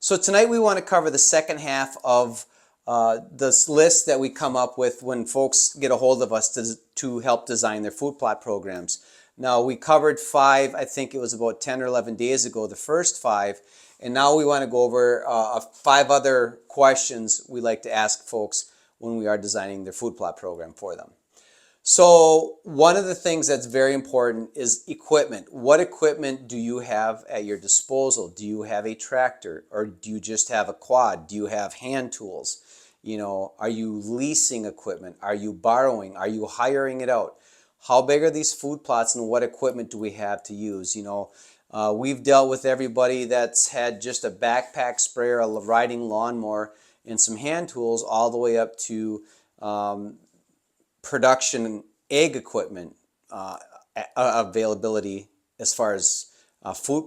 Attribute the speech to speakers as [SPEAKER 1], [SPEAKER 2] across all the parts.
[SPEAKER 1] So tonight we want to cover the second half of this list that we come up with when folks get a hold of us to help design their food plot programs. Now we covered 5, I think it was about 10 or 11 days ago, the first 5, and now we want to go over 5 other questions we like to ask folks when we are designing their food plot program for them. So one of the things that's very important is equipment. What equipment do you have at your disposal? Do you have a tractor, or do you just have a quad? Do you have hand tools? Are you leasing equipment? Are you borrowing? Are you hiring it out? How big are these food plots, and what equipment do we have to use? We've dealt with everybody that's had just a backpack sprayer, a riding lawnmower, and some hand tools, all the way up to production egg equipment availability as far as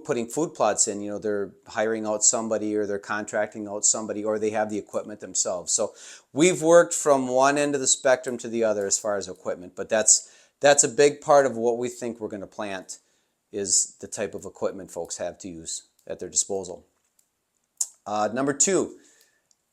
[SPEAKER 1] putting food plots in. They're hiring out somebody, or they're contracting out somebody, or they have the equipment themselves. So we've worked from one end of the spectrum to the other as far as equipment, but that's a big part of what we think we're going to plant, is the type of equipment folks have to use at their disposal. Number 2,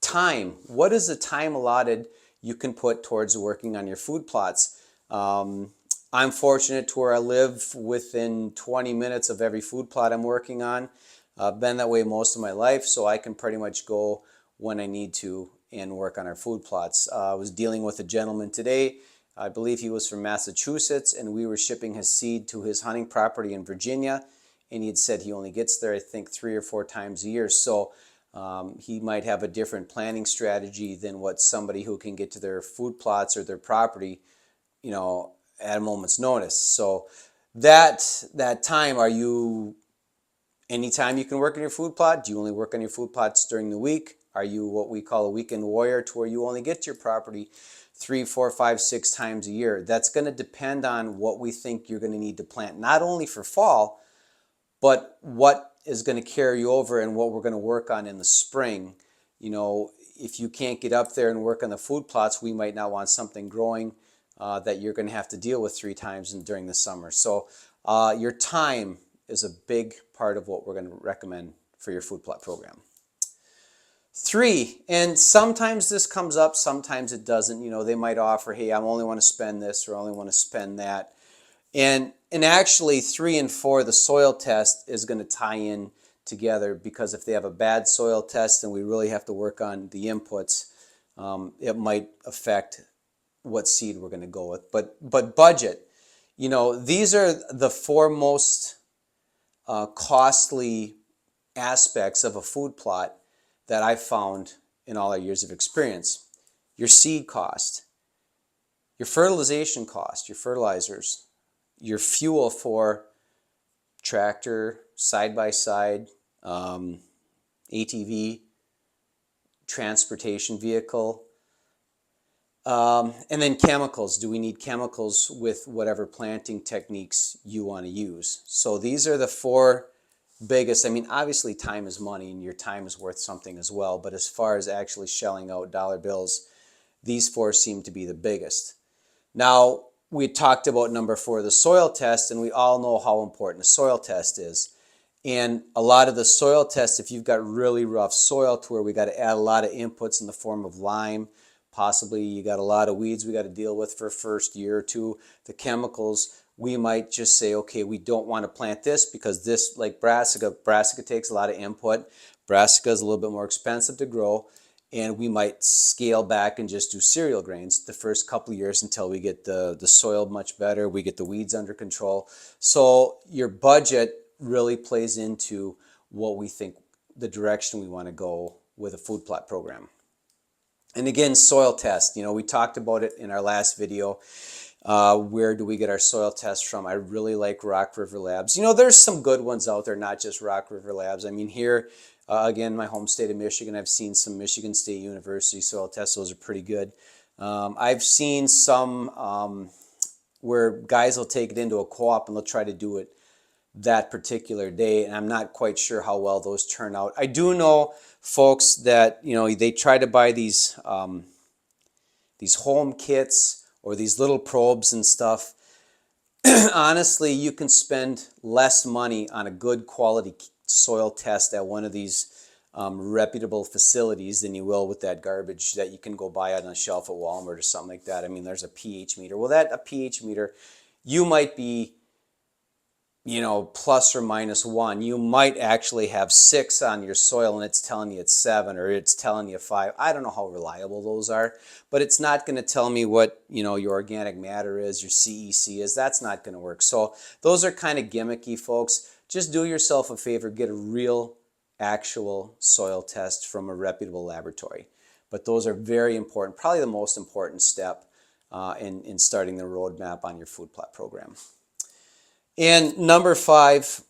[SPEAKER 1] time. What is the time allotted you can put towards working on your food plots? I'm fortunate to where I live within 20 minutes of every food plot I'm working on. I've been that way most of my life, so I can pretty much go when I need to and work on our food plots. I was dealing with a gentleman today. I believe he was from Massachusetts, and we were shipping his seed to his hunting property in Virginia, and he had said he only gets there, I think, 3 or 4 times a year. So he might have a different planning strategy than what somebody who can get to their food plots or their property, at a moment's notice. So that time, anytime you can work on your food plot? Do you only work on your food plots during the week? Are you what we call a weekend warrior, to where you only get to your property 3, 4, 5, 6 times a year? That's going to depend on what we think you're going to need to plant, not only for fall, but what is going to carry you over and what we're going to work on in the spring. If you can't get up there and work on the food plots, we might not want something growing that you're going to have to deal with 3 times during the summer. So your time is a big part of what we're going to recommend for your food plot program. 3, and sometimes this comes up, sometimes it doesn't. They might offer, hey, I only want to spend this, or I only want to spend that. And actually 3 and 4, the soil test is going to tie in together, because if they have a bad soil test and we really have to work on the inputs, it might affect what seed we're going to go with. But budget, these are the 4 most costly aspects of a food plot that I've found in all our years of experience. Your seed cost, your fertilization cost, your fertilizers, your fuel for tractor, side-by-side, ATV, transportation vehicle, and then chemicals. Do we need chemicals with whatever planting techniques you want to use? So these are the 4 biggest. Obviously time is money, and your time is worth something as well, but as far as actually shelling out dollar bills, these 4 seem to be the biggest. Now, we talked about number 4, the soil test, and we all know how important the soil test is. And a lot of the soil tests, if you've got really rough soil to where we got to add a lot of inputs in the form of lime, possibly you got a lot of weeds we got to deal with for first year or 2, the chemicals, we might just say, okay, we don't want to plant this because this, like brassica takes a lot of input. Brassica is a little bit more expensive to grow, and we might scale back and just do cereal grains the first couple of years until we get the soil much better, we get the weeds under control. So your budget really plays into what we think the direction we want to go with a food plot program. And again, soil test, we talked about it in our last video. Where do we get our soil tests from? I really like Rock River Labs. There's some good ones out there, not just Rock River Labs. Here, again, my home state of Michigan, I've seen some Michigan State University soil tests. Those are pretty good. I've seen some where guys will take it into a co-op and they'll try to do it that particular day, and I'm not quite sure how well those turn out. I do know folks that they try to buy these home kits or these little probes and stuff. Honestly, you can spend less money on a good quality soil test at one of these reputable facilities than you will with that garbage that you can go buy on a shelf at Walmart or something like that. I mean, there's a pH meter. Well, a pH meter, you might be, plus or minus 1. You might actually have 6 on your soil and it's telling you it's 7 or it's telling you 5. I don't know how reliable those are, but it's not going to tell me what, your organic matter is, your CEC is. That's not going to work. So those are kind of gimmicky, folks. Just do yourself a favor, get a real actual soil test from a reputable laboratory. But those are very important, probably the most important step in starting the roadmap on your food plot program. And number 5,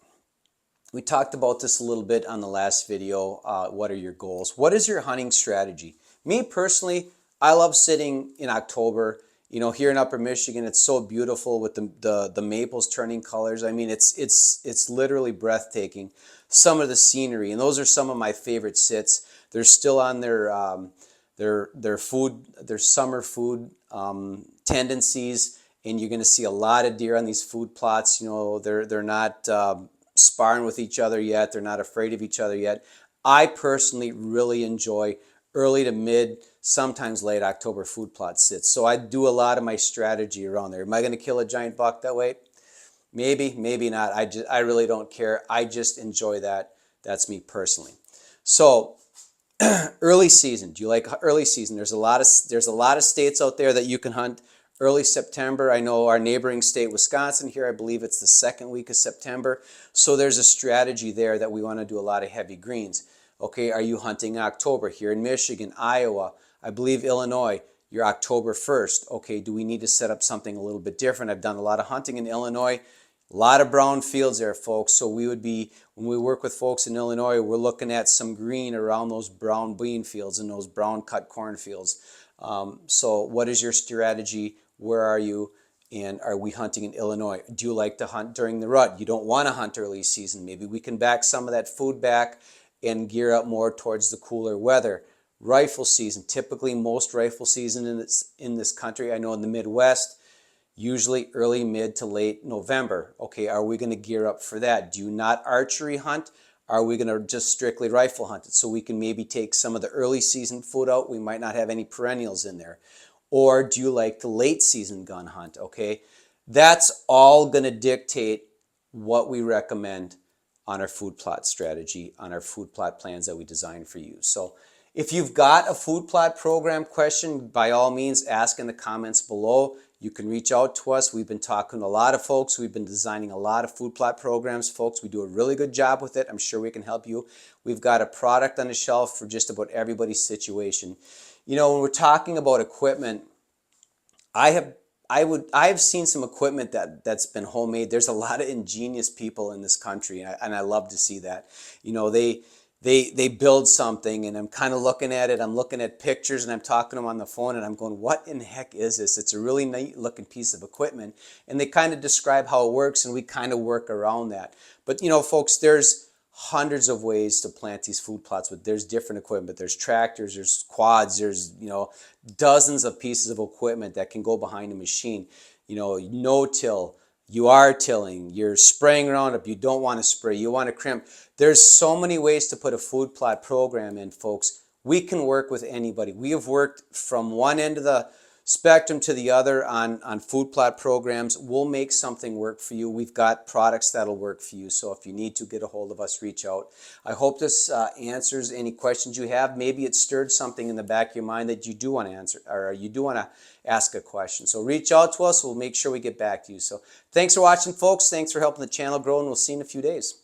[SPEAKER 1] we talked about this a little bit on the last video. What are your goals? What is your hunting strategy? Me personally, I love sitting in October. Here in Upper Michigan, it's so beautiful with the maples turning colors. I mean, it's literally breathtaking. Some of the scenery, and those are some of my favorite sits. They're still on their summer food tendencies. And you're going to see a lot of deer on these food plots. They're not sparring with each other yet. They're not afraid of each other yet. I personally really enjoy early to mid, sometimes late October food plot sits. So I do a lot of my strategy around there. Am I going to kill a giant buck that way? Maybe, maybe not. I really don't care. I just enjoy that. That's me personally. So early season. Do you like early season? There's a lot of states out there that you can hunt early September. I know our neighboring state, Wisconsin, here, I believe it's the second week of September. So there's a strategy there that we want to do a lot of heavy greens. Okay, are you hunting October? Here in Michigan, Iowa, I believe Illinois, you're October 1st. Okay, do we need to set up something a little bit different? I've done a lot of hunting in Illinois. A lot of brown fields there, folks. So we would be, when we work with folks in Illinois, we're looking at some green around those brown bean fields and those brown cut corn fields. So what is your strategy? Where are you? And are we hunting in Illinois? Do you like to hunt during the rut? You don't want to hunt early season. Maybe we can back some of that food back and gear up more towards the cooler weather. Rifle season, typically most rifle season in this country, I know in the Midwest, usually early, mid to late November. Okay, are we going to gear up for that? Do you not archery hunt? Are we going to just strictly rifle hunt it? So we can maybe take some of the early season food out. We might not have any perennials in there. Or do you like the late season gun hunt? Okay, that's all going to dictate what we recommend on our food plot strategy, on our food plot plans that we design for you. So if you've got a food plot program question, by all means, ask in the comments below. You can reach out to us. We've been talking to a lot of folks. We've been designing a lot of food plot programs, folks. We do a really good job with it. I'm sure we can help you. We've got a product on the shelf for just about everybody's situation. When we're talking about equipment, I have seen some equipment that's been homemade. There's a lot of ingenious people in this country, and I love to see that. They build something, and I'm kind of looking at it. I'm looking at pictures, and I'm talking to them on the phone, and I'm going, what in the heck is this? It's a really neat looking piece of equipment, and they kind of describe how it works, and we kind of work around that. But folks, there's hundreds of ways to plant these food plots with. There's different equipment. There's tractors, there's quads, there's dozens of pieces of equipment that can go behind a machine. No-till, you are tilling, you're spraying Roundup, you don't want to spray, you want to crimp. There's so many ways to put a food plot program in, folks. We can work with anybody. We have worked from one end of the spectrum to the other on food plot programs. We'll make something work for you. We've got products that'll work for you. So if you need to get a hold of us, reach out. I hope this answers any questions you have. Maybe it stirred something in the back of your mind that you do want to answer, or you do want to ask a question. So reach out to us. We'll make sure we get back to you. So thanks for watching, folks. Thanks for helping the channel grow, and we'll see you in a few days.